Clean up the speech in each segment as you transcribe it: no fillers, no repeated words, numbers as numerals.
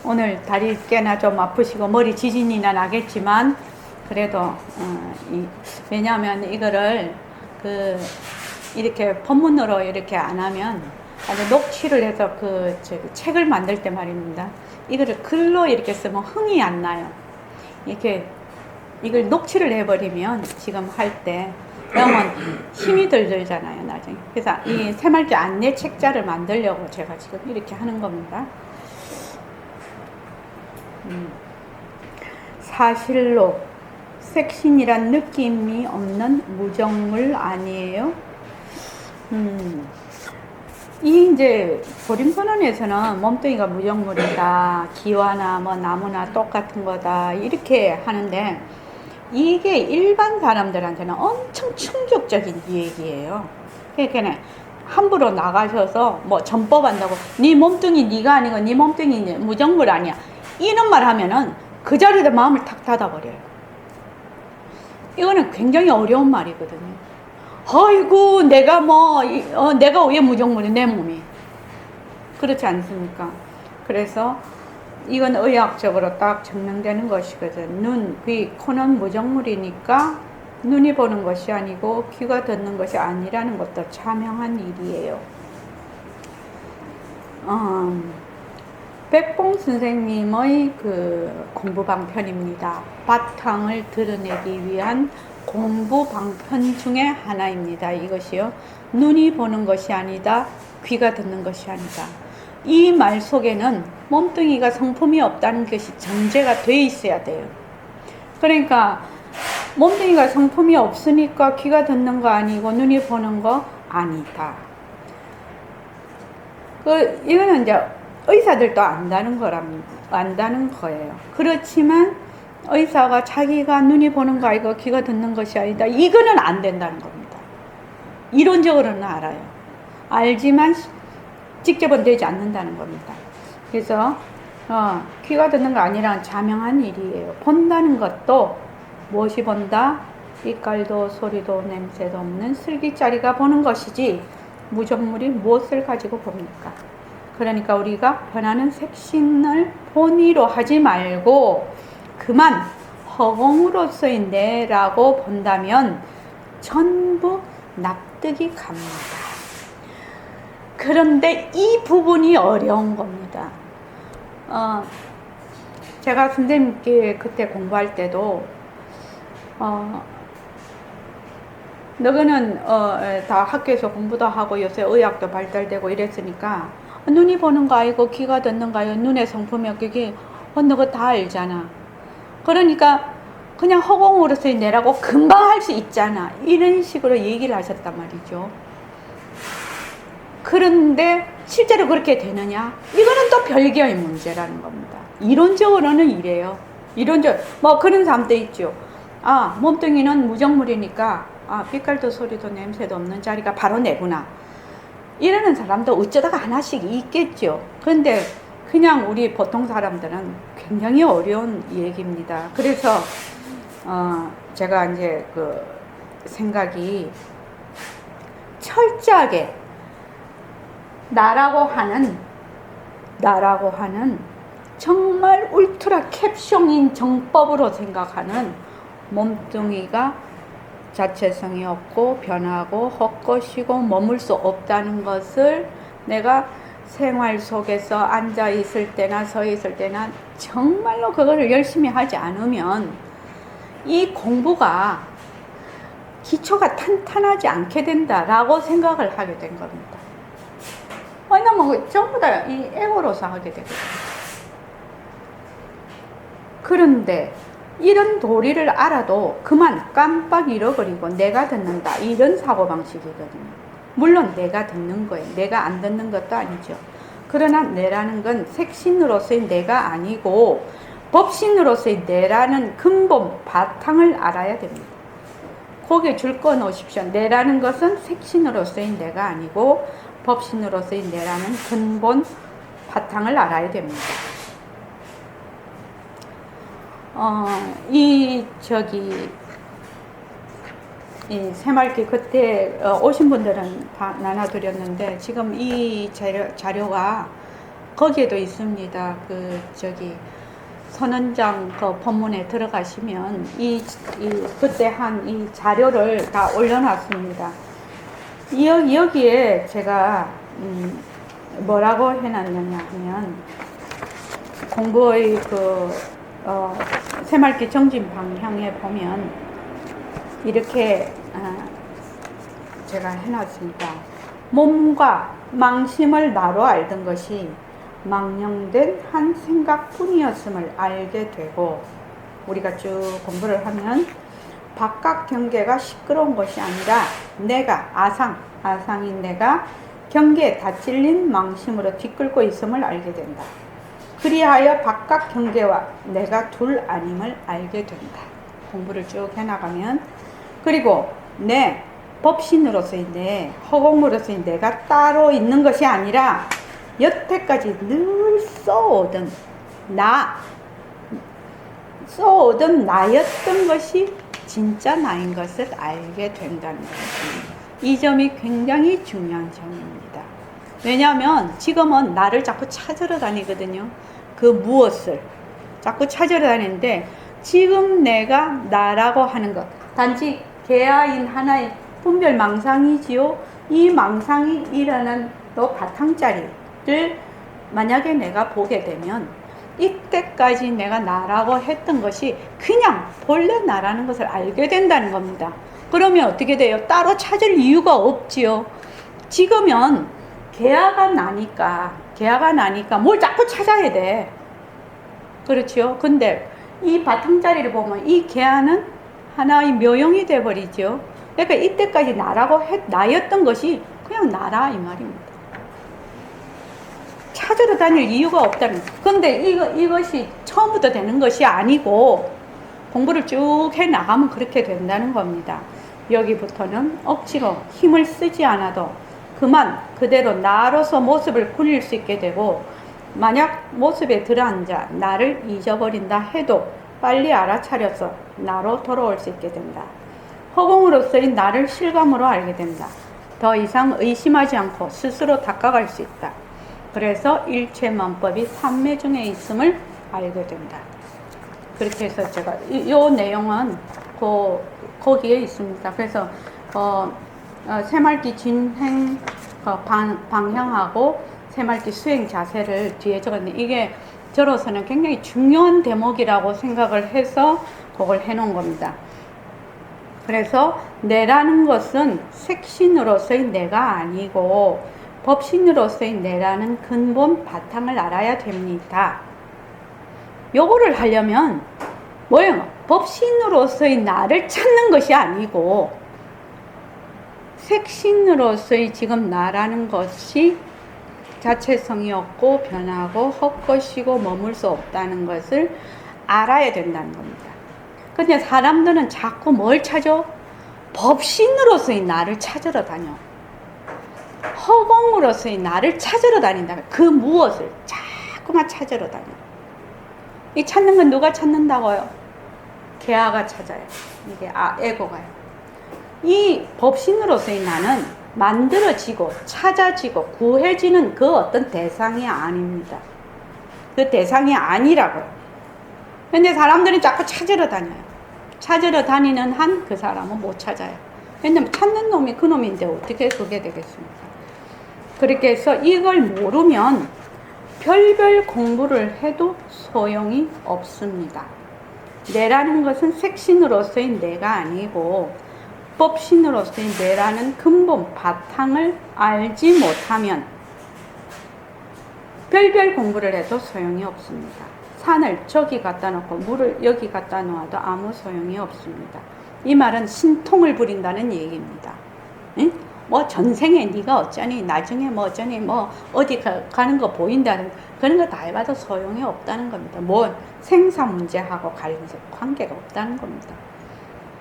오늘 다리 꽤나 좀 아프시고 머리 지진이나 나겠지만 그래도 왜냐하면 이거를 이렇게 본문으로 이렇게 안 하면 아주 녹취를 해서 책을 만들 때 말입니다. 이거를 글로 이렇게 쓰면 흥이 안 나요. 이렇게 이걸 녹취를 해버리면 지금 할 때 그러면 힘이 덜 들잖아요 나중에. 그래서 이 새말기 안내 책자를 만들려고 제가 지금 이렇게 하는 겁니다. 사실로 색신이란 느낌이 없는 무정물 아니에요? 이 이제 보림선언에서는 몸뚱이가 무정물이다, 기와나 뭐 나무나 똑같은 거다 이렇게 하는데 이게 일반 사람들한테는 엄청 충격적인 얘기예요. 그러니까 함부로 나가셔서 뭐 전법한다고 네 몸뚱이 네가 아니고 네 몸뚱이 무정물 아니야 이런 말 하면은 그 자리에 마음을 탁 닫아버려요. 이거는 굉장히 어려운 말이거든요. 아이고 내가 내가 왜 무정물이 내 몸이 그렇지 않습니까? 그래서 이건 의학적으로 딱 증명되는 것이거든. 눈, 귀, 코는 무정물이니까 눈이 보는 것이 아니고 귀가 듣는 것이 아니라는 것도 자명한 일이에요. 백봉 선생님의 공부 방편입니다. 바탕을 드러내기 위한 공부 방편 중에 하나입니다. 이것이요. 눈이 보는 것이 아니다. 귀가 듣는 것이 아니다. 이 말 속에는 몸뚱이가 성품이 없다는 것이 전제가 돼 있어야 돼요. 그러니까 몸뚱이가 성품이 없으니까 귀가 듣는 거 아니고 눈이 보는 거 아니다. 이거는 이제 의사들도 안다는 거예요. 그렇지만 의사가 자기가 눈이 보는 거 아니고 귀가 듣는 것이 아니다. 이거는 안 된다는 겁니다. 이론적으로는 알아요. 알지만 직접은 되지 않는다는 겁니다. 그래서 귀가 듣는 거 아니라 자명한 일이에요. 본다는 것도 무엇이 본다? 빛깔도 소리도 냄새도 없는 슬기짜리가 보는 것이지 무정물이 무엇을 가지고 봅니까? 그러니까 우리가 변하는 색신을 본의로 하지 말고 그만 허공으로서의 내라고 본다면 전부 납득이 갑니다. 그런데 이 부분이 어려운 겁니다. 제가 선생님께 그때 공부할 때도 너희는 다 학교에서 공부도 하고 요새 의학도 발달되고 이랬으니까 눈이 보는 거 아니고 귀가 듣는 거 아니고 눈의 성품이 그게 너가 다 알잖아. 그러니까 그냥 허공으로서의 내라고 금방 할 수 있잖아. 이런 식으로 얘기를 하셨단 말이죠. 그런데 실제로 그렇게 되느냐? 이거는 또 별개의 문제라는 겁니다. 이론적으로는 이래요. 뭐 그런 사람도 있죠. 몸뚱이는 무정물이니까 빛깔도 소리도 냄새도 없는 자리가 바로 내구나. 이러는 사람도 어쩌다가 하나씩 있겠죠. 그런데 그냥 우리 보통 사람들은 굉장히 어려운 얘기입니다. 그래서 제가 이제 생각이 철저하게 나라고 하는 정말 울트라 캡숑인 정법으로 생각하는 몸뚱이가 자체성이 없고 변하고 헛것이고 머물 수 없다는 것을 내가 생활 속에서 앉아 있을 때나 서 있을 때나 정말로 그거를 열심히 하지 않으면 이 공부가 기초가 탄탄하지 않게 된다라고 생각을 하게 된 겁니다. 왜냐면 전부 다 이 에고로서 하게 되거든요. 그런데 이런 도리를 알아도 그만 깜빡 잃어버리고 내가 듣는다 이런 사고방식이거든요. 물론 내가 듣는 거예요. 내가 안 듣는 것도 아니죠. 그러나 내라는 건 색신으로서의 내가 아니고 법신으로서의 내라는 근본 바탕을 알아야 됩니다. 거기에 줄 거 놓으십시오. 내라는 것은 색신으로서의 내가 아니고 법신으로서의 내라는 근본 바탕을 알아야 됩니다. 이 새말기 그때 오신 분들은 다 나눠드렸는데 지금 이 자료가 거기에도 있습니다. 그 저기 선언장 그 본문에 들어가시면 그때 한 이 자료를 다 올려놨습니다. 여기에 제가 뭐라고 해놨느냐 하면 공부의 새말기 정진 방향에 보면 이렇게 제가 해놨습니다. 몸과 망심을 나로 알던 것이 망령된 한 생각뿐이었음을 알게 되고, 우리가 쭉 공부를 하면 바깥 경계가 시끄러운 것이 아니라 내가 아상인 내가 경계에 다 찔린 망심으로 뒤끌고 있음을 알게 된다. 그리하여 바깥 경계와 내가 둘 아님을 알게 된다. 공부를 쭉 해나가면, 그리고 내 법신으로서의 내 허공으로서의 내가 따로 있는 것이 아니라 여태까지 늘 써오던 나였던 것이 진짜 나인 것을 알게 된다는 것입니다. 이 점이 굉장히 중요한 점입니다. 왜냐하면 지금은 나를 자꾸 찾으러 다니거든요. 그 무엇을 자꾸 찾으러 다니는데, 지금 내가 나라고 하는 것 단지 개아인 하나의 분별 망상이지요. 이 망상이 일어난 또 바탕자리를 만약에 내가 보게 되면 이때까지 내가 나라고 했던 것이 그냥 본래 나라는 것을 알게 된다는 겁니다. 그러면 어떻게 돼요? 따로 찾을 이유가 없지요. 지금은 개화가 나니까 뭘 자꾸 찾아야 돼. 그렇죠? 근데 이 바탕자리를 보면 이 개화는 하나의 묘용이 돼버리죠. 그러니까 이때까지 나였던 것이 그냥 나라 이 말입니다. 찾으러 다닐 이유가 없다는 거예요. 근데 이것이 처음부터 되는 것이 아니고 공부를 쭉 해나가면 그렇게 된다는 겁니다. 여기부터는 억지로 힘을 쓰지 않아도 그만 그대로 나로서 모습을 꾸릴 수 있게 되고, 만약 모습에 들어앉아 나를 잊어버린다 해도 빨리 알아차려서 나로 돌아올 수 있게 된다. 허공으로서의 나를 실감으로 알게 된다. 더 이상 의심하지 않고 스스로 닦아갈 수 있다. 그래서 일체만법이 삼매 중에 있음을 알게 된다. 그렇게 해서 제가 이 내용은 거기에 있습니다. 그래서 새말기 진행 방향하고 새말기 수행 자세를 뒤에 적었는데, 이게 저로서는 굉장히 중요한 대목이라고 생각을 해서 그걸 해놓은 겁니다. 그래서 내라는 것은 색신으로서의 내가 아니고 법신으로서의 내라는 근본 바탕을 알아야 됩니다. 요거를 하려면 뭐예요? 법신으로서의 나를 찾는 것이 아니고 색신으로서의 지금 나라는 것이 자체성이 없고 변하고 헛것이고 머물 수 없다는 것을 알아야 된다는 겁니다. 근데 사람들은 자꾸 뭘 찾아? 법신으로서의 나를 찾으러 다녀. 허공으로서의 나를 찾으러 다닌다. 그 무엇을 자꾸만 찾으러 다녀. 이 찾는 건 누가 찾는다고요? 개아가 찾아요. 이게 에고가요. 이 법신으로서의 나는 만들어지고 찾아지고 구해지는 그 어떤 대상이 아닙니다. 그 대상이 아니라고요. 근데 사람들이 자꾸 찾으러 다녀요. 찾으러 다니는 한 그 사람은 못 찾아요. 왜냐면 찾는 놈이 그 놈인데 어떻게 그게 되겠습니까? 그렇게 해서 이걸 모르면 별별 공부를 해도 소용이 없습니다. 내라는 것은 색신으로서의 내가 아니고 법신으로서의 내라는 근본 바탕을 알지 못하면 별별 공부를 해도 소용이 없습니다. 산을 저기 갖다 놓고 물을 여기 갖다 놓아도 아무 소용이 없습니다. 이 말은 신통을 부린다는 얘기입니다. 응? 뭐 전생에 네가 어쩌니, 나중에 뭐 어쩌니, 뭐 어디 가는 거 보인다는 그런 거 다 해봐도 소용이 없다는 겁니다. 뭐 생사 문제하고 관계가 없다는 겁니다.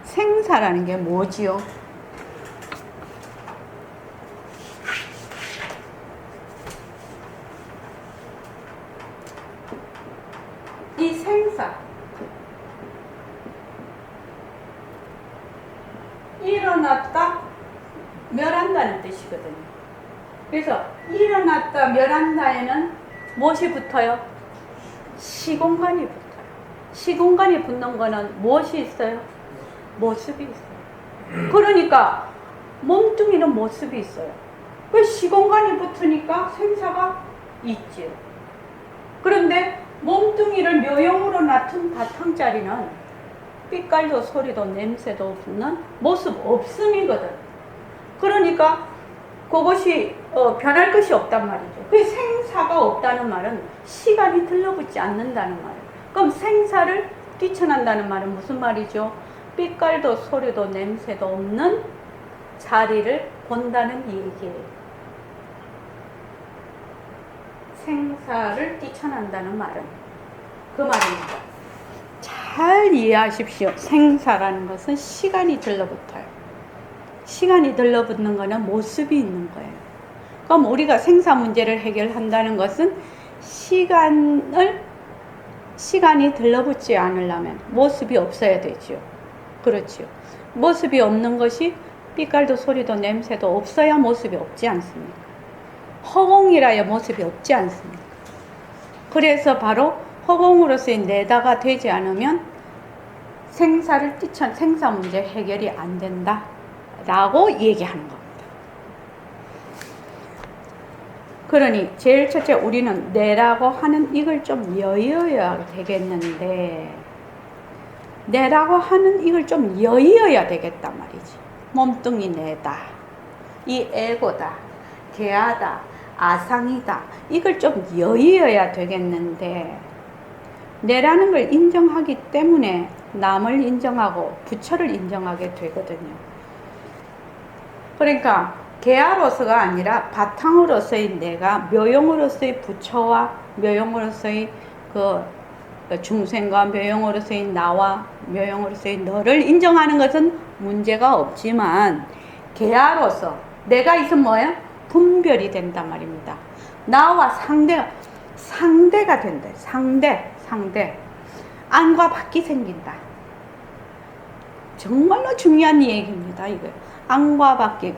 생사라는 게 뭐지요? 이 생사, 일어났다 멸한다는 뜻이거든요. 그래서 일어났다 멸한다에는 무엇이 붙어요? 시공간이 붙어요. 시공간이 붙는 거는 무엇이 있어요? 모습이 있어요. 그러니까 몸뚱이는 모습이 있어요. 그 시공간이 붙으니까 생사가 있지요. 그런데 몸뚱이를 묘형으로 낳은 바탕자리는 빛깔도 소리도 냄새도 없는 모습 없음이거든. 그러니까 그것이 변할 것이 없단 말이죠. 그 생사가 없다는 말은 시간이 들러붙지 않는다는 말이에요. 그럼 생사를 뛰쳐난다는 말은 무슨 말이죠? 빛깔도 소리도 냄새도 없는 자리를 본다는 얘기예요. 생사를 뛰쳐난다는 말은 그 말입니다. 잘 이해하십시오. 생사라는 것은 시간이 들러붙어요. 시간이 들러붙는 거는 모습이 있는 거예요. 그럼 우리가 생사 문제를 해결한다는 것은 시간이 들러붙지 않으려면 모습이 없어야 되죠. 그렇죠. 모습이 없는 것이 빛깔도 소리도 냄새도 없어야 모습이 없지 않습니까? 허공이라야 모습이 없지 않습니까? 그래서 바로 허공으로서의 내다가 되지 않으면 생사 문제 해결이 안 된다 라고 얘기하는 겁니다. 그러니 제일 첫째 우리는 내라고 하는 이걸 좀 여의어야 되겠는데, 내라고 하는 이걸 좀 여의어야 되겠단 말이지. 몸뚱이 내다, 이 에고다, 개하다, 아상이다, 이걸 좀 여의어야 되겠는데, 내라는 걸 인정하기 때문에 남을 인정하고 부처를 인정하게 되거든요. 그러니까 개하로서가 아니라 바탕으로서의 내가, 묘용으로서의 부처와 묘용으로서의 그 중생과 묘용으로서의 나와 묘용으로서의 너를 인정하는 것은 문제가 없지만, 개하로서 내가 있으면 뭐예요? 분별이 된단 말입니다. 나와 상대가 된다. 상대. 안과 밖이 생긴다. 정말로 중요한 얘기입니다. 이거 안과 밖이.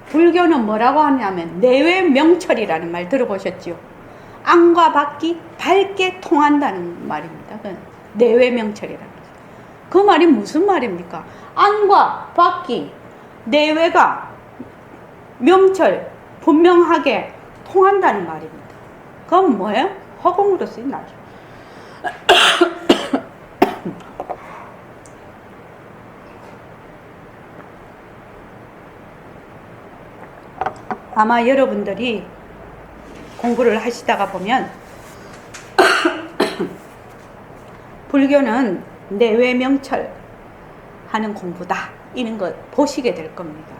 불교는 뭐라고 하냐면 내외 명철이라는 말 들어보셨죠? 안과 밖이 밝게 통한다는 말입니다. 내외 명철이라는 거죠. 그 말이 무슨 말입니까? 안과 밖이, 내외가 명철, 분명하게 통한다는 말입니다. 그건 뭐예요? 허공으로서의 나죠. 아마 여러분들이 공부를 하시다가 보면 불교는 내외명철 하는 공부다, 이런 거 보시게 될 겁니다.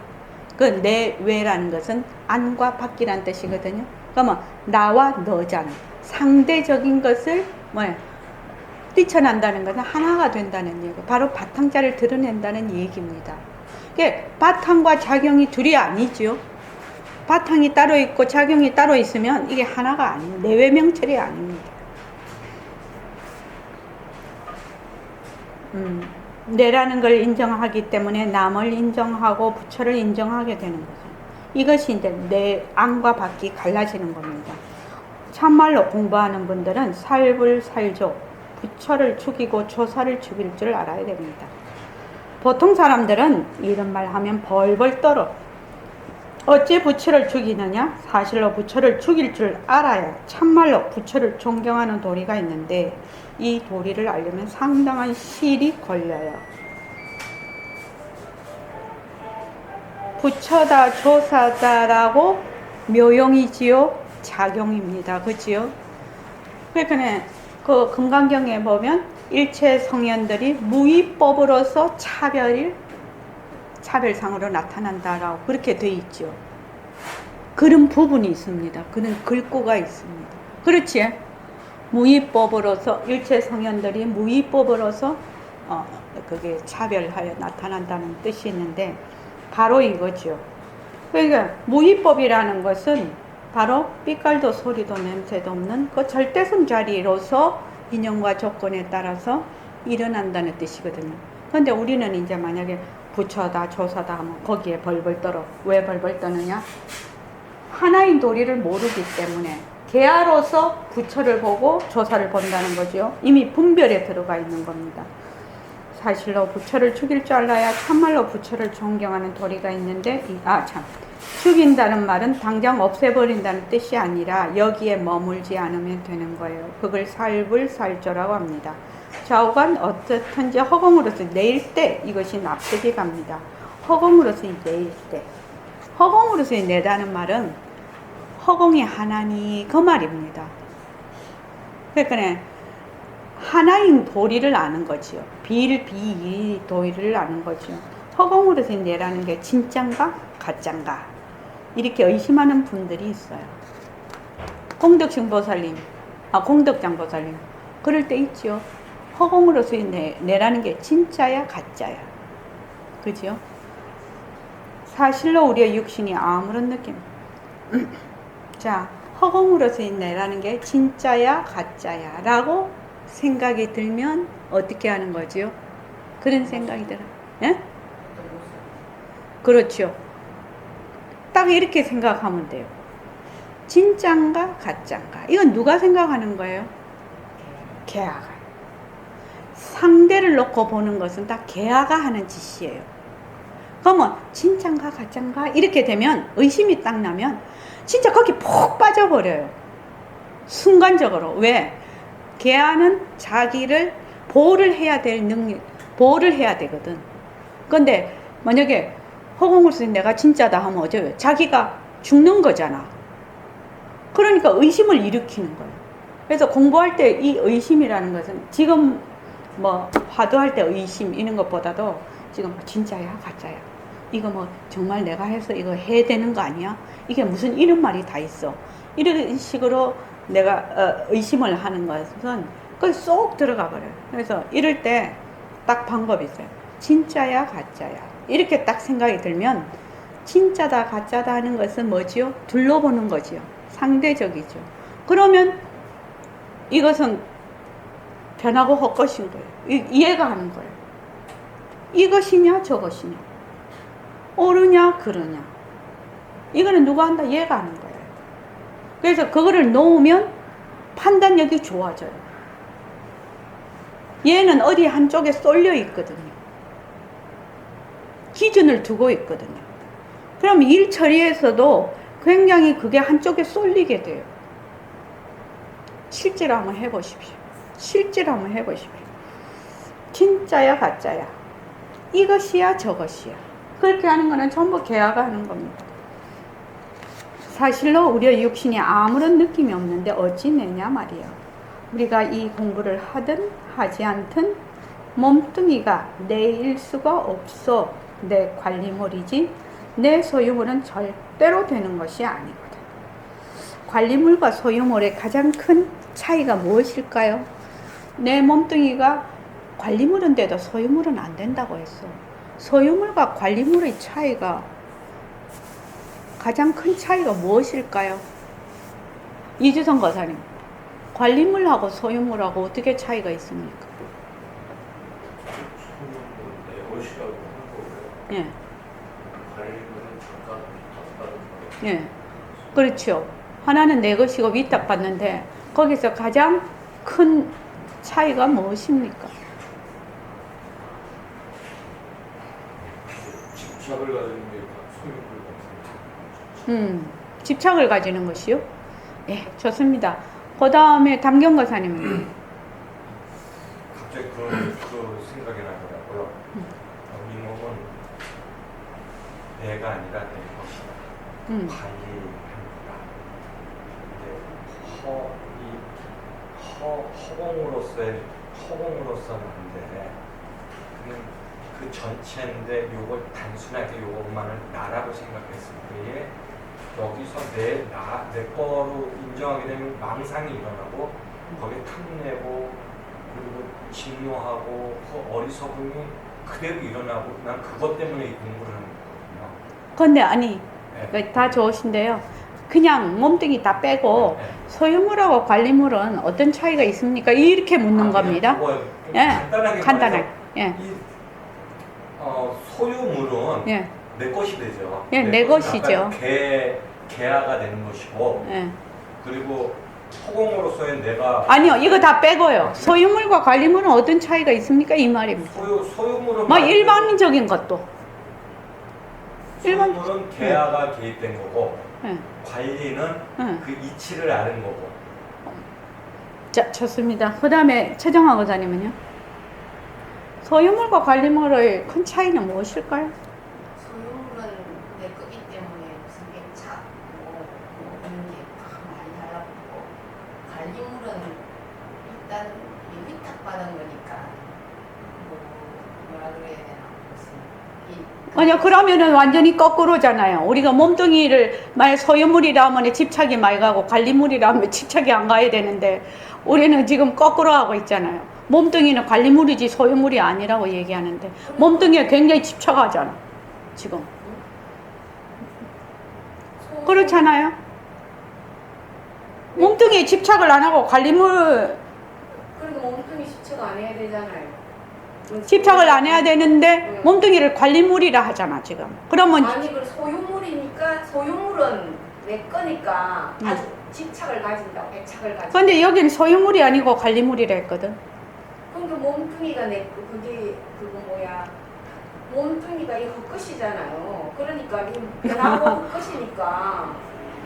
그 내외라는 것은 안과 밖이라는 뜻이거든요. 그러면 나와 너잖아. 상대적인 것을 뛰쳐난다는 것은 하나가 된다는 얘기, 바로 바탕자를 드러낸다는 얘기입니다. 이게 바탕과 작용이 둘이 아니죠. 바탕이 따로 있고 작용이 따로 있으면 이게 하나가 아니에요. 내외명철이 아닙니다. 내라는 걸 인정하기 때문에 남을 인정하고 부처를 인정하게 되는 거죠. 이것이 이제 내 안과 밖이 갈라지는 겁니다. 참말로 공부하는 분들은 살불살조, 부처를 죽이고 조사를 죽일 줄 알아야 됩니다. 보통 사람들은 이런 말 하면 벌벌 떨어. 어찌 부처를 죽이느냐? 사실로 부처를 죽일 줄 알아야 참말로 부처를 존경하는 도리가 있는데, 이 도리를 알려면 상당한 시일이 걸려요. 부처다 조사다라고 묘용이지요, 작용입니다. 그지요? 그러니까 그 금강경에 보면 일체 성현들이 무위법으로서 차별상으로 나타난다라고 그렇게 돼 있죠. 그런 부분이 있습니다. 그런 글꼬가 있습니다. 그렇지? 무위법으로서, 일체 성현들이 무위법으로서 그게 차별하여 나타난다는 뜻이 있는데, 바로 이거죠. 그러니까 무위법이라는 것은 바로 빛깔도 소리도 냄새도 없는 그 절대성 자리로서 인연과 조건에 따라서 일어난다는 뜻이거든요. 그런데 우리는 이제 만약에 부처다 조사다 하면 거기에 벌벌 떨어. 왜 벌벌 떠느냐? 하나인 도리를 모르기 때문에 개아로서 부처를 보고 조사를 본다는 거죠. 이미 분별에 들어가 있는 겁니다. 사실로 부처를 죽일 줄 알아야 참말로 부처를 존경하는 도리가 있는데, 죽인다는 말은 당장 없애버린다는 뜻이 아니라 여기에 머물지 않으면 되는 거예요. 그걸 살불살조라고 합니다. 좌우간 어떻든지 허공으로서 내일 때 이것이 납득이 갑니다. 허공으로서 내일 때. 허공으로서 내다는 말은 허공이 하나니 그 말입니다. 그러니까 하나인 도리를 아는 거지요. 비일 도리를 아는 거지요. 허공으로서 내라는 게 진짠가 가짠가 이렇게 의심하는 분들이 있어요. 공덕장보살님 그럴 때 있죠. 허공으로서 내라는 게 진짜야 가짜야, 그죠? 사실로 우리의 육신이 아무런 느낌 자, 허공으로서 내라는 게 진짜야 가짜야 라고 생각이 들면 어떻게 하는 거지요? 그런 생각이 들어요. 예? 그렇죠. 딱 이렇게 생각하면 돼요. 진짠가 가짠가. 이건 누가 생각하는 거예요? 개아가. 상대를 놓고 보는 것은 다 개아가 하는 짓이에요. 그러면 진짠가 가짠가 이렇게 되면 의심이 딱 나면 진짜 거기 푹 빠져버려요. 순간적으로. 왜? 개아는 자기를 보호를 해야 될 보호를 해야 되거든. 근데 만약에 허공으로서 내가 진짜다 하면 어쩌요? 자기가 죽는 거잖아. 그러니까 의심을 일으키는 거예요. 그래서 공부할 때 이 의심이라는 것은 지금 뭐 화두할 때 의심 이런 것보다도 지금 진짜야 가짜야, 이거 뭐 정말 내가 해서 이거 해야 되는 거 아니야? 이게 무슨 이런 말이 다 있어. 이런 식으로 내가 의심을 하는 것은 그게 쏙 들어가 버려요. 그래서 이럴 때 딱 방법이 있어요. 진짜야 가짜야 이렇게 딱 생각이 들면 진짜다 가짜다 하는 것은 뭐지요? 둘러보는 거지요. 상대적이죠. 그러면 이것은 변하고 헛것인 거예요. 이해가 하는 거예요. 이것이냐 저것이냐, 옳으냐 그르냐, 이거는 누가 한다? 얘가 하는 거예요. 그래서 그거를 놓으면 판단력이 좋아져요. 얘는 어디 한쪽에 쏠려 있거든요. 기준을 두고 있거든요. 그럼 일 처리에서도 굉장히 그게 한쪽에 쏠리게 돼요. 실제로 한번 해보십시오. 실제로 한번 해보십시오. 진짜야 가짜야, 이것이야 저것이야, 그렇게 하는 거는 전부 개화가 하는 겁니다. 사실로 우리의 육신이 아무런 느낌이 없는데 어찌 내냐 말이에요. 우리가 이 공부를 하든 하지 않든 몸뚱이가 내일 수가 없어. 내 관리물이지 내 소유물은 절대로 되는 것이 아니거든. 관리물과 소유물의 가장 큰 차이가 무엇일까요? 내 몸뚱이가 관리물은 돼도 소유물은 안 된다고 했어. 소유물과 관리물의 차이가, 가장 큰 차이가 무엇일까요? 이주성 거사님, 관리물하고 소유물하고 어떻게 차이가 있습니까? 예. 예. 그렇죠. 하나는 내 것이고 위탁받는데 거기서 가장 큰 차이가 무엇입니까? 집착을 가지는 게 소유물 같은. 집착을 가지는 것이요? 예, 좋습니다. 그 다음에 담경거사님은 갑자기 그 생각이 나더라고요. 우리 몸은 내가 아니라 내 것이다. 관리합니다. 허공으로서는 안 돼. 그 전체인데 요걸 단순하게 요것만을 나라고 생각했을 때에 여기서 내 거로 인정하게 되면 망상이 일어나고 거기에 탐내고 그리고 진노하고 그 어리석음이 그대로 일어나고 난 그것 때문에 이 공부를 하는 거거든요. 근데 아니 네. 다 좋으신데요. 그냥 몸뚱이 다 빼고 네. 소유물하고 관리물은 어떤 차이가 있습니까? 이렇게 묻는 겁니다. 예, 간단하게. 예. 소유물은 예. 내 것이 되죠. 예, 내 것이죠. 개화가 되는 것이고, 예. 그리고 허공으로서의 내가 아니요, 이거 다 빼고요. 소유물과 관리물은 어떤 차이가 있습니까? 이 말입니다. 소유물은 뭐 일반적인 것도. 소유물은 계약가 개입된 거고 네. 관리는 네. 그 이치를 아는 거고. 자, 좋습니다. 그 다음에 최정화 의사님은요? 소유물과 관리물의 큰 차이는 무엇일까요? 소유물은 내 거기 때문에 무슨 차, 이런 게 많이 달라붙고, 관리물은 일단 이 위탁받은 거니까 뭐라 그래야 되나 무슨 아니요, 그러면은 완전히 거꾸로잖아요. 우리가 몸뚱이를 만약 소유물이라 하면 집착이 많이 가고 관리물이라 하면 집착이 안 가야 되는데 우리는 지금 거꾸로 하고 있잖아요. 몸뚱이는 관리물이지 소유물이 아니라고 얘기하는데 몸뚱이에 굉장히 집착하잖아. 지금. 그렇잖아요. 몸뚱이에 집착을 안 하고 관리물 그리고 몸뚱이 집착 안 해야 되잖아요. 집착을 안 해야 되는데 몸뚱이를 관리물이라 하잖아 지금. 그러면 아니 그 소유물이니까 소유물은 내 거니까 아주 집착을 가진다고 애착을 가진다. 근데 여기는 소유물이 아니고 관리물이라 했거든. 그러니까 몸뚱이가 내 그게 그거 뭐야 몸뚱이가 이 헛것이잖아요. 그러니까 이 변하고 헛것이니까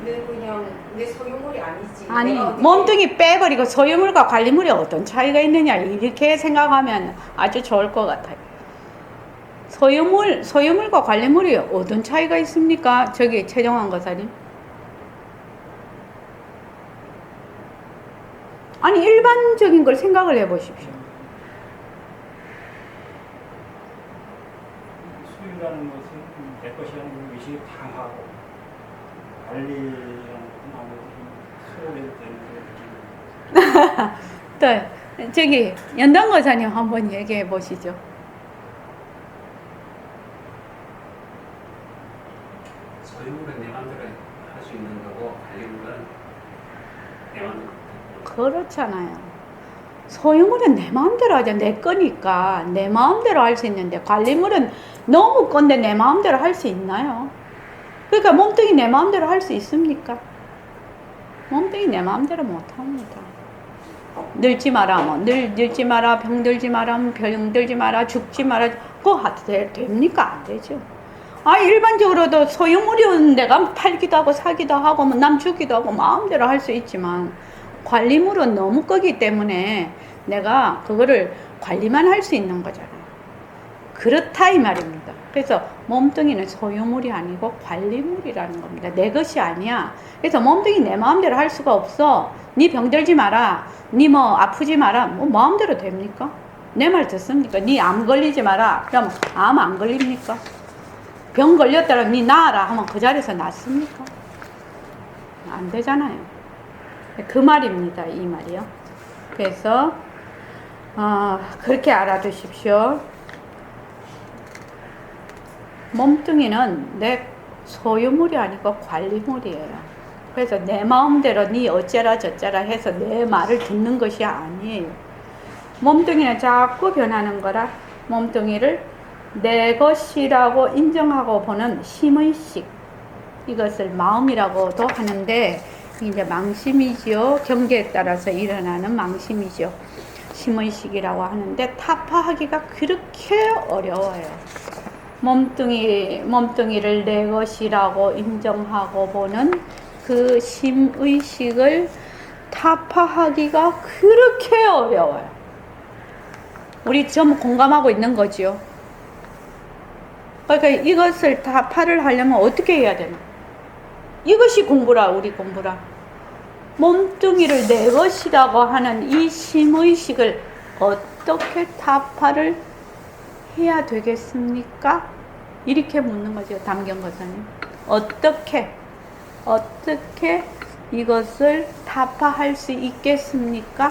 내 그냥 내 소유물이 아니지. 아니 내가 어떻게- 몸뚱이 빼버리고 소유물과 관리물이 어떤 차이가 있느냐 이렇게 생각하면 아주 좋을 것 같아요. 소유물과 관리물이 어떤 차이가 있습니까? 저기 최정환 거사님. 아니 일반적인 걸 생각을 해보십시오. 소유라는 것은 내 것이라는 의식이 강하고 관리라는 것은 아무래도 소홀해야 되는 그런 느낌이 또 저기 연당 거사님 한번 얘기해 보시죠. 소유물은 내 마음대로 할 수 있는 거고 관리물은 내 마음대로. 그렇잖아요. 소유물은 내 마음대로 하죠. 내 거니까 내 마음대로 할 수 있는데 관리물은 너무 건데 내 마음대로 할 수 있나요? 그러니까 몸뚱이 내 마음대로 할 수 있습니까? 몸뚱이 내 마음대로 못합니다. 늙지 마라, 뭐 늙지 마라, 병들지 마라, 병들지 마라, 죽지 마라. 그거 됩니까? 안 되죠. 아 일반적으로도 소유물이 내가 팔기도 하고 사기도 하고 뭐 남 주기도 하고 마음대로 할 수 있지만 관리물은 너무 거기 때문에 내가 그거를 관리만 할 수 있는 거잖아요. 그렇다 이 말입니다. 그래서 몸뚱이는 소유물이 아니고 관리물이라는 겁니다. 내 것이 아니야. 그래서 몸뚱이 내 마음대로 할 수가 없어. 니 병들지 마라. 니 뭐 아프지 마라. 뭐 마음대로 됩니까? 내 말 듣습니까? 니 암 걸리지 마라. 그러면 암 안 걸립니까? 병 걸렸다라 니 나아라 하면 그 자리에서 낫습니까? 안 되잖아요. 그 말입니다. 이 말이요. 그래서 그렇게 알아두십시오. 몸뚱이는 내 소유물이 아니고 관리물이에요. 그래서 내 마음대로 니 어쩌라 저쩌라 해서 내 말을 듣는 것이 아니에요. 몸뚱이는 자꾸 변하는 거라 몸뚱이를 내 것이라고 인정하고 보는 심의식, 이것을 마음이라고도 하는데 이제 망심이지요. 경계에 따라서 일어나는 망심이죠. 심의식이라고 하는데 타파하기가 그렇게 어려워요. 몸뚱이를 내 것이라고 인정하고 보는 그 심의식을 타파하기가 그렇게 어려워요. 우리 좀 공감하고 있는 거지요. 그러니까 이것을 타파를 하려면 어떻게 해야 되나? 이것이 공부라, 우리 공부라. 몸뚱이를 내 것이라고 하는 이 심의식을 어떻게 타파를 해야 되겠습니까? 이렇게 묻는 거죠, 담경 거사님. 어떻게 이것을 타파할 수 있겠습니까?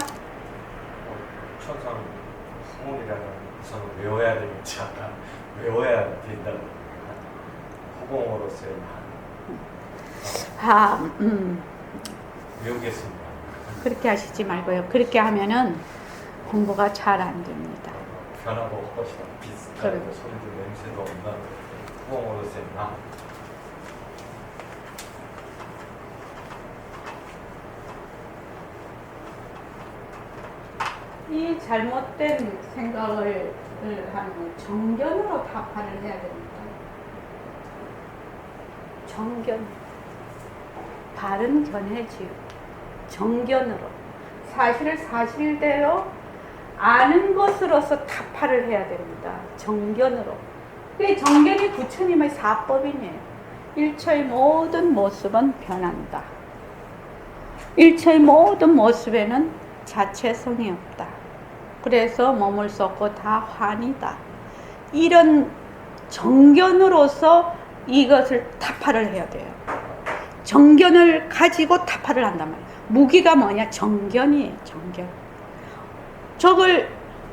천상 성원이라는 우선 외워야 되겠지 않나? 외워야 된다고 허공으로서의 외우겠습니다. 그렇게 하시지 말고요. 그렇게 하면은 공부가 잘 안 됩니다. 변하고 헛것이다 비슷하고 그래. 소리도 냄새도 없는 허공으로서의 나. 이 잘못된 생각을 하는 정견으로 타파를 해야 됩니다. 정견. 바른 견해지요. 정견으로. 사실을 사실대로 아는 것으로서 타파를 해야 됩니다. 정견으로. 그게 정견이 부처님의 사법이네요. 일처의 모든 모습은 변한다. 일처의 모든 모습에는 자체성이 없다. 그래서 머물 수 없고 다 환이다. 이런 정견으로서 이것을 타파를 해야 돼요. 정견을 가지고 타파를 한단 말이에요. 무기가 뭐냐? 정견이에요. 정견.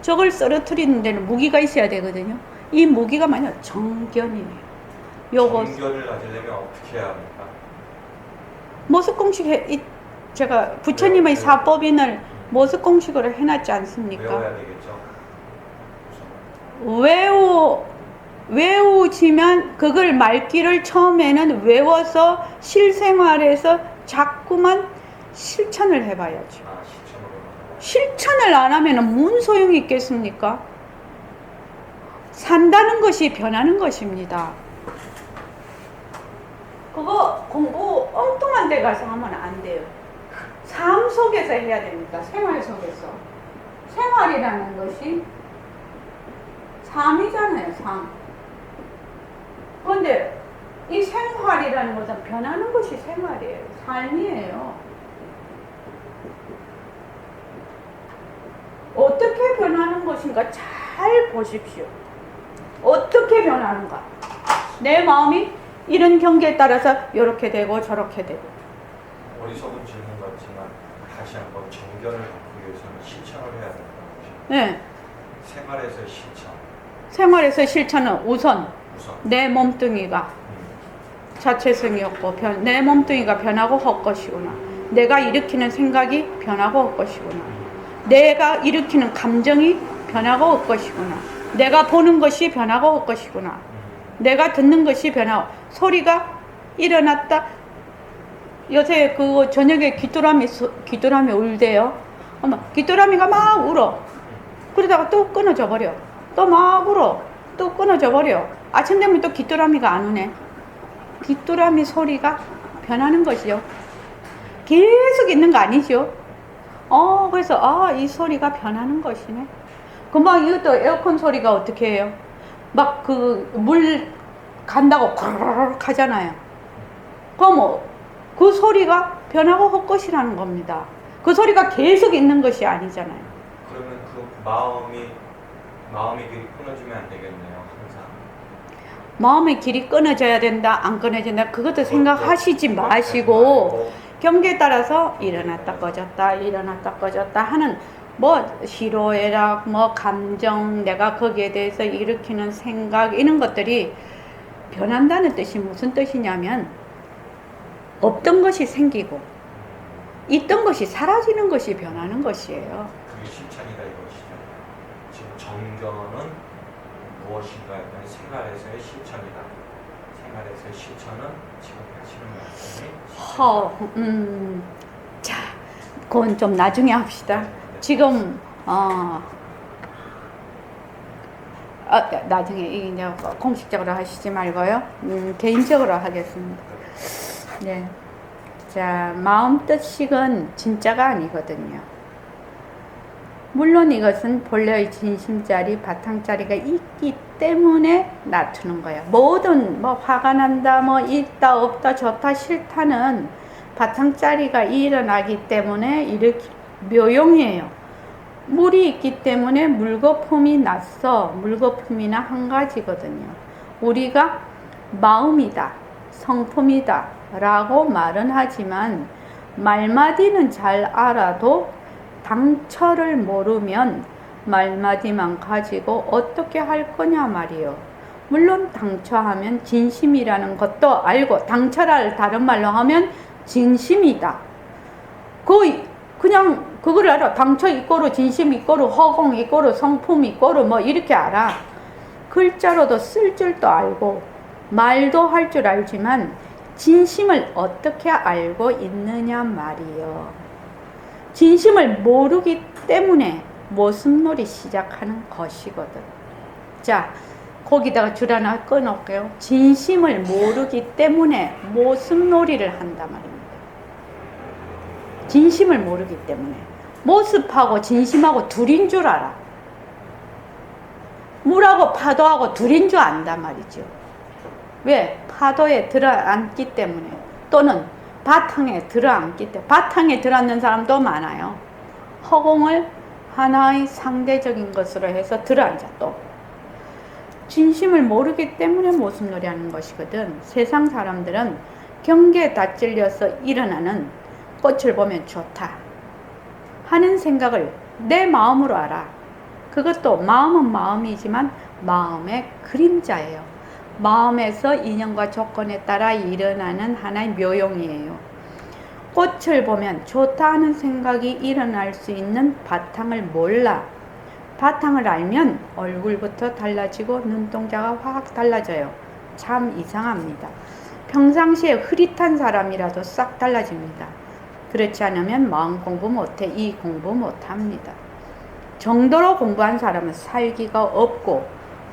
적을 쓰러뜨리는 데는 무기가 있어야 되거든요. 이 무기가 뭐냐? 정견이에요. 요거 정견을 가지려면 어떻게 해야 합니까? 모습공식 제가 부처님의 네. 사법인을 모습공식으로 해놨지 않습니까? 외워야 되겠죠. 외우지만 그걸 말귀를 처음에는 외워서 실생활에서 자꾸만 실천을 해봐야죠. 아, 시청으로. 실천을 안 하면 무슨 소용이 있겠습니까? 산다는 것이 변하는 것입니다. 그거 공부 엉뚱한 데 가서 하면 안 돼요. 삶 속에서 해야 됩니다. 생활 속에서. 생활이라는 것이 삶이잖아요. 삶. 그런데 이 생활이라는 것은 변하는 것이 생활이에요. 삶이에요. 어떻게 변하는 것인가 잘 보십시오. 어떻게 변하는가. 내 마음이 이런 경계에 따라서 이렇게 되고 저렇게 되고. 어리석은 질문 같지만 다시 한번 정견을 갖기 위해서는 실천을 해야 된다는 거죠. 네. 생활에서의 실천. 생활에서 실천은 우선 우선. 내 몸뚱이가 자체성이 없고 내 몸뚱이가 변하고 헛것이구나. 내가 일으키는 생각이 변하고 헛것이구나. 내가 일으키는 감정이 변하고 헛것이구나. 내가 보는 것이 변하고 헛것이구나. 내가 듣는 것이 변하고 소리가 일어났다. 요새 그 저녁에 귀뚜라미 울대요. 어머, 귀뚜라미가 막 울어. 그러다가 또 끊어져 버려. 또 막 울어. 또 끊어져 버려. 아침 되면 또 귀뚜라미가 안 우네. 귀뚜라미 소리가 변하는 것이요. 계속 있는 거 아니죠? 그래서 이 소리가 변하는 것이네. 금방 이것도 에어컨 소리가 어떻게 해요? 막 그 물 간다고 크르륵 하잖아요. 그럼 그 소리가 변하고 헛것이라는 겁니다. 그 소리가 계속 있는 것이 아니잖아요. 그러면 그 마음의 길이 끊어지면 안 되겠네요. 항상. 마음의 길이 끊어져야 된다, 안 끊어진다, 그것도 생각하시지 마시고 경계에 따라서 일어났다 꺼졌다 일어났다 꺼졌다 하는 뭐 희로애락, 뭐 감정, 내가 거기에 대해서 일으키는 생각 이런 것들이 변한다는 뜻이 무슨 뜻이냐면 없던 것이 생기고 있던 것이 사라지는 것이 변하는 것이에요. 그게 실천이다 이것이죠. 지금 정견은 무엇인가에 대한 생활에서의 실천이다. 생활에서의 실천은 지금 하시는 말씀이 실천이다. 자, 그건 좀 나중에 합시다. 지금 나중에 이제 공식적으로 하시지 말고요. 개인적으로 하겠습니다. 네. 자, 마음 뜻식은 진짜가 아니거든요. 물론 이것은 본래의 진심자리, 바탕자리가 있기 때문에 나투는 거야. 모든 화가 난다, 있다, 없다, 좋다, 싫다는 바탕자리가 일어나기 때문에 이렇게 묘용이에요. 물이 있기 때문에 물거품이 났어. 물거품이나 한 가지거든요. 우리가 마음이다, 성품이다 라고 말은 하지만 말마디는 잘 알아도 당처를 모르면 말마디만 가지고 어떻게 할 거냐 말이요. 물론 당처하면 진심이라는 것도 알고 당처를 다른 말로 하면 진심이다. 그냥 그걸 알아. 당처 이꼬르 진심 이꼬르 허공 이꼬르 성품 이꼬르 이렇게 알아. 글자로도 쓸 줄도 알고 말도 할 줄 알지만 진심을 어떻게 알고 있느냐 말이요. 진심을 모르기 때문에 모습놀이 시작하는 것이거든. 자, 거기다가 줄 하나 끊어올게요. 진심을 모르기 때문에 모습놀이를 한단 말입니다. 진심을 모르기 때문에. 모습하고 진심하고 둘인 줄 알아. 물하고 파도하고 둘인 줄 안단 말이죠. 왜? 파도에 들어앉기 때문에, 또는 바탕에 들어앉기 때문에. 바탕에 들어앉는 사람도 많아요. 허공을 하나의 상대적인 것으로 해서 들어앉아. 또 진심을 모르기 때문에 모습놀이 하는 것이거든. 세상 사람들은 경계에 다 찔려서 일어나는 꽃을 보면 좋다 하는 생각을 내 마음으로 알아. 그것도 마음은 마음이지만 마음의 그림자예요. 마음에서 인연과 조건에 따라 일어나는 하나의 묘용이에요. 꽃을 보면 좋다 하는 생각이 일어날 수 있는 바탕을 몰라. 바탕을 알면 얼굴부터 달라지고 눈동자가 확 달라져요. 참 이상합니다. 평상시에 흐릿한 사람이라도 싹 달라집니다. 그렇지 않으면 마음 공부 못해, 이 공부 못합니다. 정도로 공부한 사람은 살기가 없고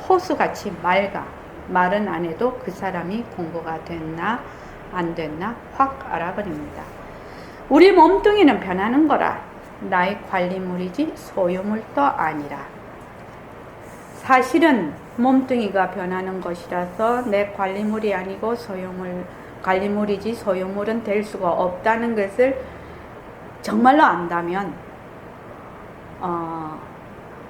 호수같이 맑아. 말은 안 해도 그 사람이 공부가 됐나 안 됐나 확 알아버립니다. 우리 몸뚱이는 변하는 거라. 나의 관리물이지 소유물도 아니라. 사실은 몸뚱이가 변하는 것이라서 내 관리물이 아니고 관리물이지 소유물은 될 수가 없다는 것을 정말로 안다면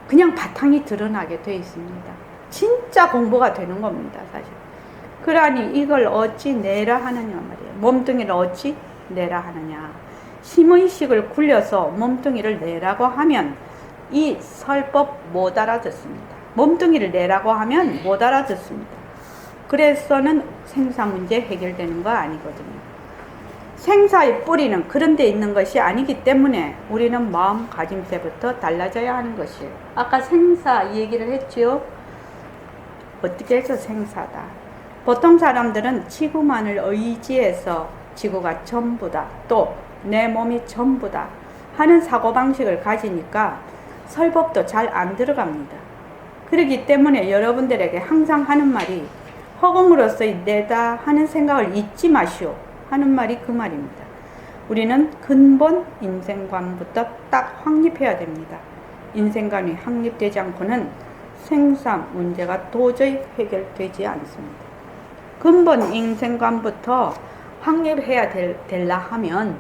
그냥 바탕이 드러나게 되어 있습니다. 진짜 공부가 되는 겁니다, 사실. 그러니 이걸 어찌 내라 하느냐 말이에요. 몸뚱이를 어찌 내라 하느냐. 심의식을 굴려서 몸뚱이를 내라고 하면 이 설법 못 알아듣습니다. 몸뚱이를 내라고 하면 못 알아듣습니다. 그래서는 생사 문제 해결되는 거 아니거든요. 생사의 뿌리는 그런 데 있는 것이 아니기 때문에 우리는 마음가짐새부터 달라져야 하는 것이에요. 아까 생사 얘기를 했지요. 어떻게 해서 생사다. 보통 사람들은 지구만을 의지해서 지구가 전부다, 또 내 몸이 전부다 하는 사고방식을 가지니까 설법도 잘 안 들어갑니다. 그렇기 때문에 여러분들에게 항상 하는 말이 허공으로서의 내다 하는 생각을 잊지 마시오 하는 말이 그 말입니다. 우리는 근본 인생관부터 딱 확립해야 됩니다. 인생관이 확립되지 않고는 생사 문제가 도저히 해결되지 않습니다. 근본 인생관부터 확립해야 되려 하면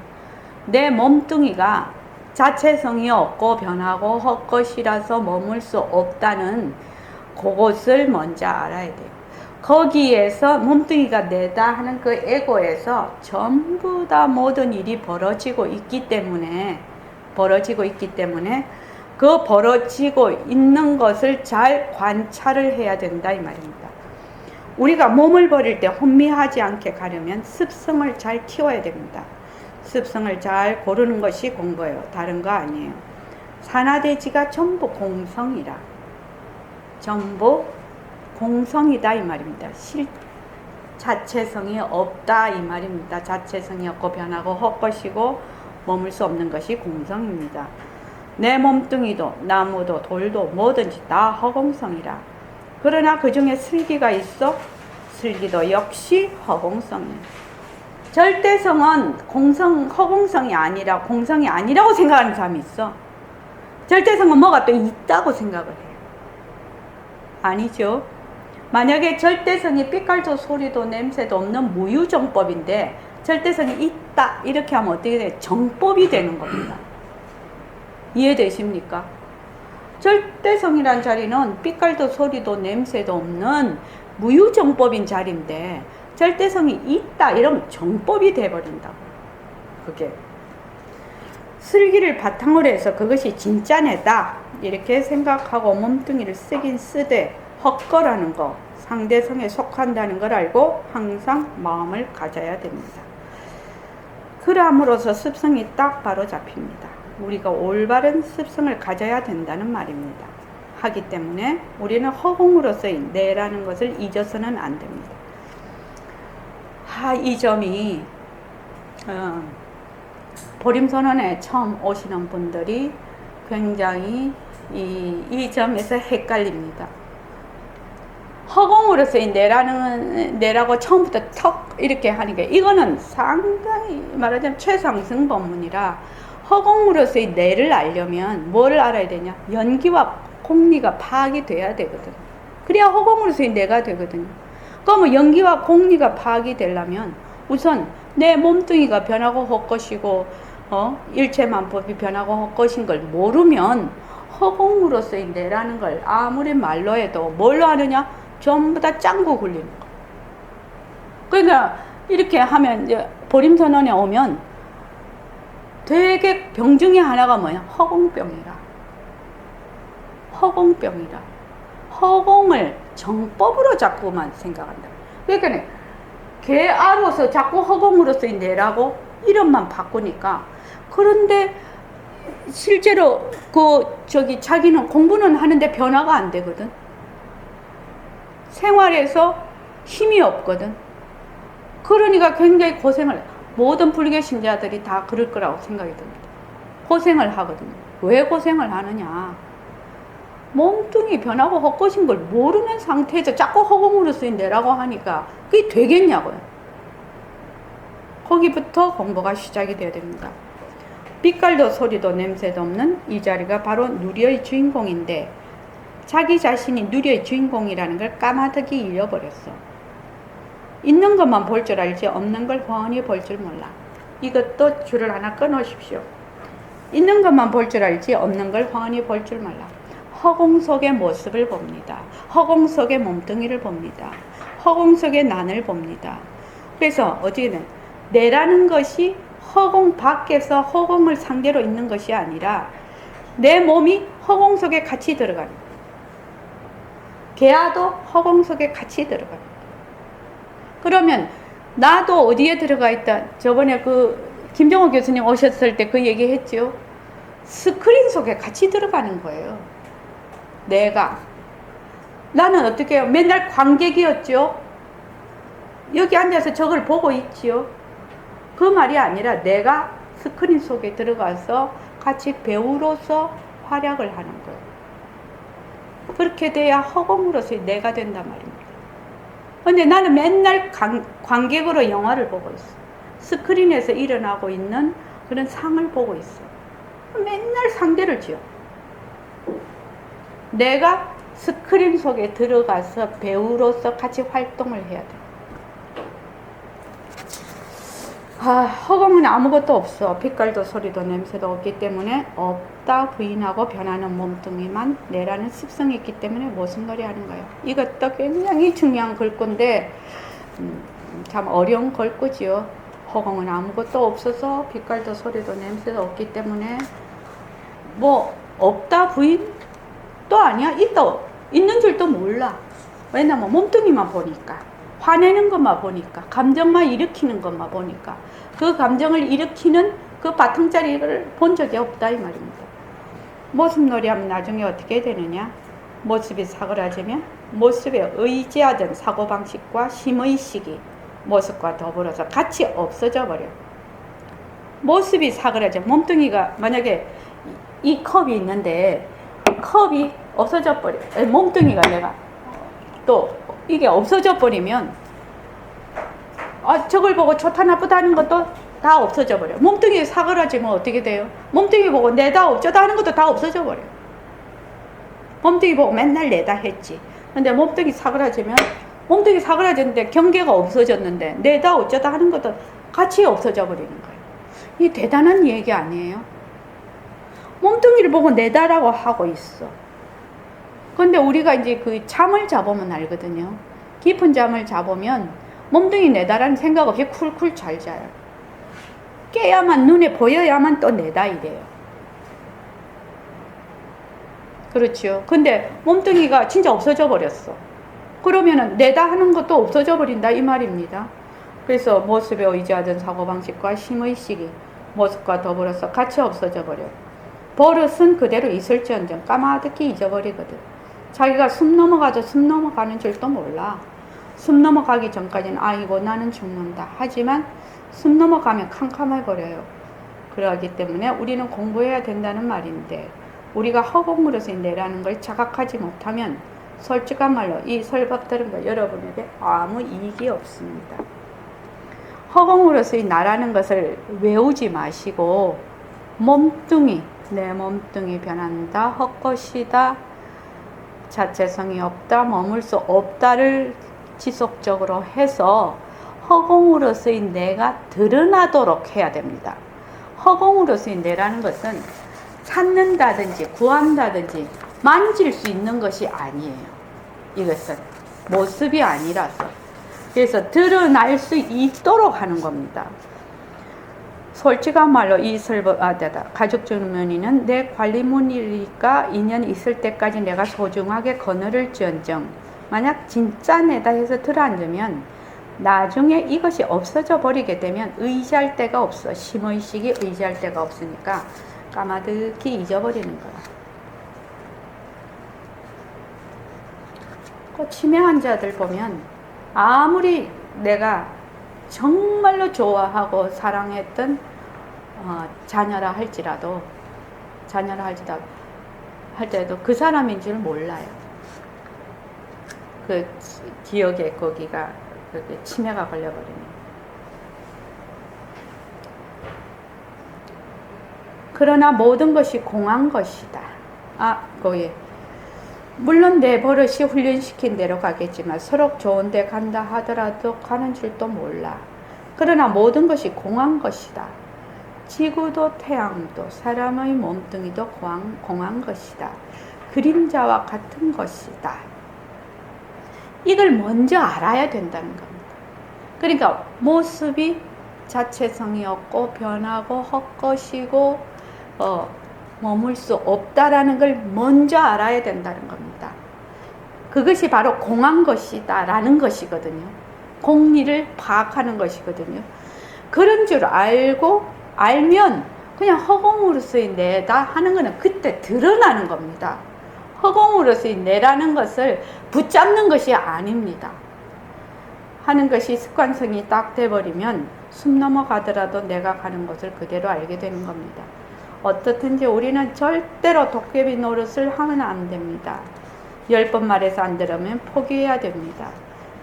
내 몸뚱이가 자체성이 없고 변하고 헛것이라서 머물 수 없다는 그것을 먼저 알아야 돼요. 거기에서 몸뚱이가 내다 하는 그 에고에서 전부 다 모든 일이 벌어지고 있기 때문에 그 벌어지고 있는 것을 잘 관찰을 해야 된다 이 말입니다. 우리가 몸을 버릴 때 혼미하지 않게 가려면 습성을 잘 키워야 됩니다. 습성을 잘 고르는 것이 공부예요. 다른 거 아니에요. 산하대지가 전부 공성이라. 전부 공성이다 이 말입니다. 자체성이 없다 이 말입니다. 자체성이 없고 변하고 헛것이고 머물 수 없는 것이 공성입니다. 내 몸뚱이도 나무도 돌도 뭐든지 다 허공성이라. 그러나 그 중에 슬기가 있어. 슬기도 역시 허공성이에요. 절대성은 허공성이 아니라 공성이 아니라고 생각하는 사람이 있어. 절대성은 뭐가 또 있다고 생각을 해요. 아니죠. 만약에 절대성이 빛깔도 소리도 냄새도 없는 무유정법인데 절대성이 있다 이렇게 하면 어떻게 돼요? 정법이 되는 겁니다. 이해되십니까? 절대성이란 자리는 빛깔도 소리도 냄새도 없는 무유정법인 자리인데 절대성이 있다 이러면 정법이 돼버린다고. 그게 슬기를 바탕으로 해서 그것이 진짜네다 이렇게 생각하고 몸뚱이를 쓰긴 쓰되 헛거라는 거, 상대성에 속한다는 걸 알고 항상 마음을 가져야 됩니다. 그럼으로써 습성이 딱 바로 잡힙니다. 우리가 올바른 습성을 가져야 된다는 말입니다. 하기 때문에 우리는 허공으로서의 내라는 것을 잊어서는 안 됩니다. 이 점이 보림선언에 처음 오시는 분들이 굉장히 이 점에서 헷갈립니다. 허공으로서의 내라고 처음부터 턱 이렇게 하는 게 이거는 상당히 말하자면 최상승 법문이라 허공으로서의 내를 알려면 뭐를 알아야 되냐? 연기와 공리가 파악이 돼야 되거든. 그래야 허공으로서의 내가 되거든요. 그러면 연기와 공리가 파악이 되려면 우선 내 몸뚱이가 변하고 헛것이고 일체만법이 변하고 헛것인 걸 모르면 허공으로서의 내라는 걸 아무리 말로 해도 뭘로 하느냐? 전부 다 짱구 굴리는 거. 그러니까 이렇게 하면 이제 보림선언에 오면 되게 병 중에 하나가 뭐야? 허공병이라. 허공병이라. 허공을 정법으로 자꾸만 생각한다. 그러니까 개아로서 자꾸 허공으로서의 내라고 이름만 바꾸니까 그런데 실제로 자기는 공부는 하는데 변화가 안 되거든. 생활에서 힘이 없거든. 그러니까 굉장히 고생을 모든 불교 신자들이 다 그럴 거라고 생각이 듭니다. 고생을 하거든요. 왜 고생을 하느냐? 몸뚱이 변하고 헛것인 걸 모르는 상태에서 자꾸 허공으로서의 내라고 하니까 그게 되겠냐고요. 거기부터 공부가 시작이 돼야 됩니다. 빛깔도 소리도 냄새도 없는 이 자리가 바로 누리의 주인공인데 자기 자신이 누리의 주인공이라는 걸 까마득히 잃어버렸어. 있는 것만 볼 줄 알지 없는 걸 훤히 볼 줄 몰라. 이것도 줄을 하나 끊으십시오. 있는 것만 볼 줄 알지 없는 걸 훤히 볼 줄 몰라. 허공 속의 모습을 봅니다. 허공 속의 몸뚱이를 봅니다. 허공 속의 난을 봅니다. 그래서 어떻게 내라는 것이 허공 밖에서 허공을 상대로 있는 것이 아니라 내 몸이 허공 속에 같이 들어가는 거예요. 개아도 허공 속에 같이 들어가는 거예요. 그러면 나도 어디에 들어가 있다. 저번에 김정호 교수님 오셨을 때 그 얘기 했죠. 스크린 속에 같이 들어가는 거예요. 나는 어떻게 해요? 맨날 관객이었죠. 여기 앉아서 저걸 보고 있지요. 그 말이 아니라 내가 스크린 속에 들어가서 같이 배우로서 활약을 하는 거예요. 그렇게 돼야 허공으로서 내가 된단 말입니다. 근데 나는 맨날 관객으로 영화를 보고 있어. 스크린에서 일어나고 있는 그런 상을 보고 있어. 맨날 상대를 지어. 내가 스크린 속에 들어가서 배우로서 같이 활동을 해야 돼. 허공은 아무것도 없어. 빛깔도 소리도 냄새도 없기 때문에 없다 부인하고 변하는 몸뚱이만 내라는 습성이 있기 때문에 모순거리 하는 거예요. 이것도 굉장히 중요한 글건데 참 어려운 글거지요. 허공은 아무것도 없어서 빛깔도 소리도 냄새도 없기 때문에 없다 부인도 아니야. 있는 줄도 몰라. 왜냐면 몸뚱이만 보니까, 화내는 것만 보니까, 감정만 일으키는 것만 보니까 그 감정을 일으키는 그 바탕자리를 본 적이 없다 이 말입니다. 모습놀이 하면 나중에 어떻게 되느냐? 모습이 사그라지면 모습에 의지하던 사고방식과 심의식이 모습과 더불어서 같이 없어져 버려. 모습이 사그라져. 몸뚱이가 만약에 이 컵이 있는데 컵이 없어져 버려. 몸뚱이가 내가 또 이게 없어져 버리면 저걸 보고 좋다 나쁘다 하는 것도 다 없어져 버려. 몸뚱이 사그라지면 어떻게 돼요? 몸뚱이 보고 내다 어쩌다 하는 것도 다 없어져 버려. 몸뚱이 보고 맨날 내다 했지. 근데 몸뚱이 사그라졌는데 경계가 없어졌는데 내다 어쩌다 하는 것도 같이 없어져 버리는 거예요. 이 대단한 얘기 아니에요? 몸뚱이를 보고 내다라고 하고 있어. 근데 우리가 이제 그 잠을 자보면 알거든요. 깊은 잠을 자보면 몸뚱이 내다라는 생각 없이 쿨쿨 잘 자요. 깨야만, 눈에 보여야만 또 내다 이래요. 그렇죠. 근데 몸뚱이가 진짜 없어져 버렸어. 그러면은 내다 하는 것도 없어져 버린다 이 말입니다. 그래서 모습에 의지하던 사고방식과 심의식이 모습과 더불어서 같이 없어져 버려. 버릇은 그대로 있을지언정 까마득히 잊어버리거든. 자기가 숨 넘어가도 숨 넘어가는 줄도 몰라. 숨 넘어가기 전까지는 아이고 나는 죽는다. 하지만 숨 넘어가면 캄캄해버려요. 그러기 때문에 우리는 공부해야 된다는 말인데 우리가 허공으로서의 내라는 걸 자각하지 못하면 솔직한 말로 이 설법들은 여러분에게 아무 이익이 없습니다. 허공으로서의 나라는 것을 외우지 마시고 몸뚱이, 내 몸뚱이 변한다, 헛것이다, 자체성이 없다, 머물 수 없다를 지속적으로 해서 허공으로서의 내가 드러나도록 해야 됩니다. 허공으로서의 내라는 것은 찾는다든지 구한다든지 만질 수 있는 것이 아니에요. 이것은 모습이 아니라서. 그래서 드러날 수 있도록 하는 겁니다. 솔직한 말로 이 가족 주머니는 내 관리물이니까 인연이 있을 때까지 내가 소중하게 거느릴지언정 만약 진짜 내다 해서 들어앉으면 나중에 이것이 없어져 버리게 되면 의지할 데가 없어. 심의식이 의지할 데가 없으니까 까마득히 잊어버리는 거야. 그 치매 환자들 보면 아무리 내가 정말로 좋아하고 사랑했던 자녀라 할지라도 할 때도 그 사람인 줄 몰라요. 그 기억에 거기가 그렇게 치매가 걸려버리면. 그러나 모든 것이 공한 것이다. 거기 물론 내 버릇이 훈련시킨 대로 가겠지만 서로 좋은 데 간다 하더라도 가는 줄도 몰라. 그러나 모든 것이 공한 것이다. 지구도 태양도 사람의 몸뚱이도 공한 것이다. 그림자와 같은 것이다. 이걸 먼저 알아야 된다는 겁니다. 그러니까 모습이 자체성이 없고 변하고 헛것이고 머물 수 없다라는 걸 먼저 알아야 된다는 겁니다. 그것이 바로 공한 것이다 라는 것이거든요. 공리를 파악하는 것이거든요. 그런 줄 알면 그냥 허공으로서의 내다 하는 것은 그때 드러나는 겁니다. 허공으로서의 내라는 것을 붙잡는 것이 아닙니다. 하는 것이 습관성이 딱 돼버리면 숨 넘어가더라도 내가 가는 곳을 그대로 알게 되는 겁니다. 어떻든지 우리는 절대로 도깨비 노릇을 하면 안 됩니다. 10번 말해서 안 들으면 포기해야 됩니다.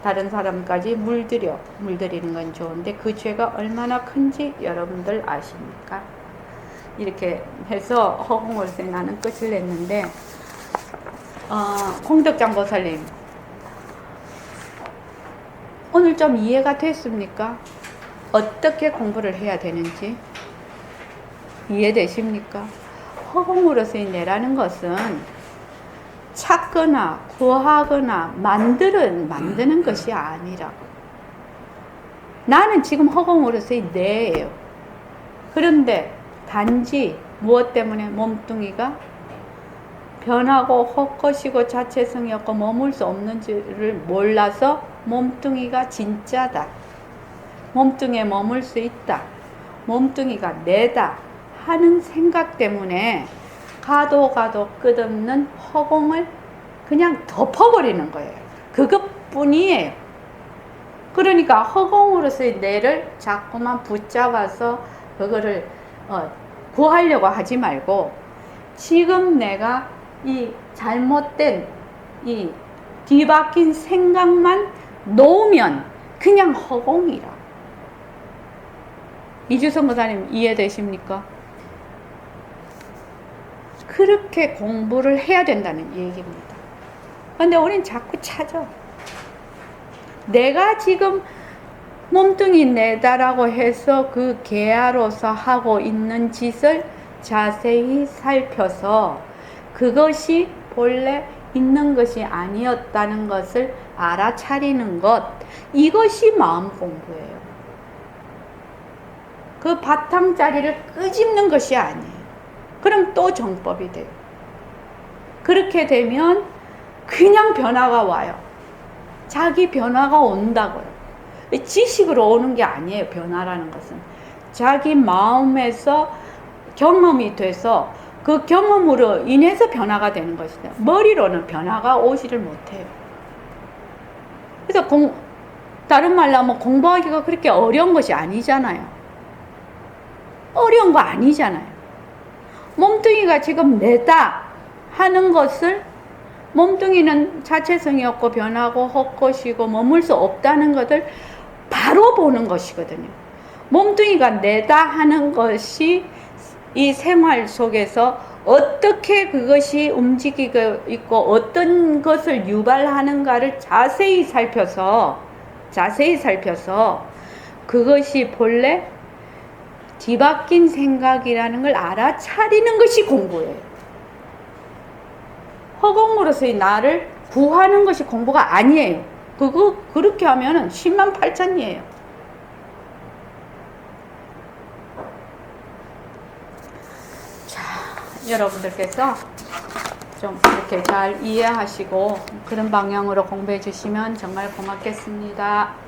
다른 사람까지 물들이는 건 좋은데 그 죄가 얼마나 큰지 여러분들 아십니까? 이렇게 해서 허공으로서 나는 끝을 냈는데 홍덕장보살님 오늘 좀 이해가 됐습니까? 어떻게 공부를 해야 되는지 이해되십니까? 허공으로서의 내라는 것은 찾거나 구하거나 만드는 것이 아니라고. 나는 지금 허공으로서의 내예요. 그런데 단지 무엇 때문에 몸뚱이가 변하고 헛것이고 자체성이 없고 머물 수 없는지를 몰라서 몸뚱이가 진짜다. 몸뚱이에 머물 수 있다. 몸뚱이가 내다 하는 생각 때문에 가도 끝없는 허공을 그냥 덮어버리는 거예요. 그것뿐이에요. 그러니까 허공으로서의 내를 자꾸만 붙잡아서 그거를 구하려고 하지 말고 지금 내가 이 잘못된 이 뒤바뀐 생각만 놓으면 그냥 허공이라. 이주성 목사님 이해되십니까? 그렇게 공부를 해야 된다는 얘기입니다. 근데 우린 자꾸 찾아. 내가 지금 몸뚱이 내다라고 해서 그 계야로서 하고 있는 짓을 자세히 살펴서 그것이 본래 있는 것이 아니었다는 것을 알아차리는 것, 이것이 마음 공부예요. 그 바탕자리를 끄집는 것이 아니에요. 그럼 또 정법이 돼요. 그렇게 되면 그냥 변화가 와요. 자기 변화가 온다고요. 지식으로 오는 게 아니에요. 변화라는 것은 자기 마음에서 경험이 돼서 그 경험으로 인해서 변화가 되는 것이다. 머리로는 변화가 오지를 못해요. 그래서 다른 말로 하면 공부하기가 그렇게 어려운 것이 아니잖아요. 어려운 거 아니잖아요. 몸뚱이가 지금 내다 하는 것을 몸뚱이는 자체성이 없고 변하고 헛것이고 머물 수 없다는 것을 바로 보는 것이거든요. 몸뚱이가 내다 하는 것이 이 생활 속에서 어떻게 그것이 움직이고 있고 어떤 것을 유발하는가를 자세히 살펴서 그것이 본래 뒤바뀐 생각이라는 걸 알아차리는 것이 공부예요. 허공으로서의 나를 구하는 것이 공부가 아니에요. 그렇게 하면은 108,000이에요. 자, 여러분들께서 좀 이렇게 잘 이해하시고 그런 방향으로 공부해 주시면 정말 고맙겠습니다.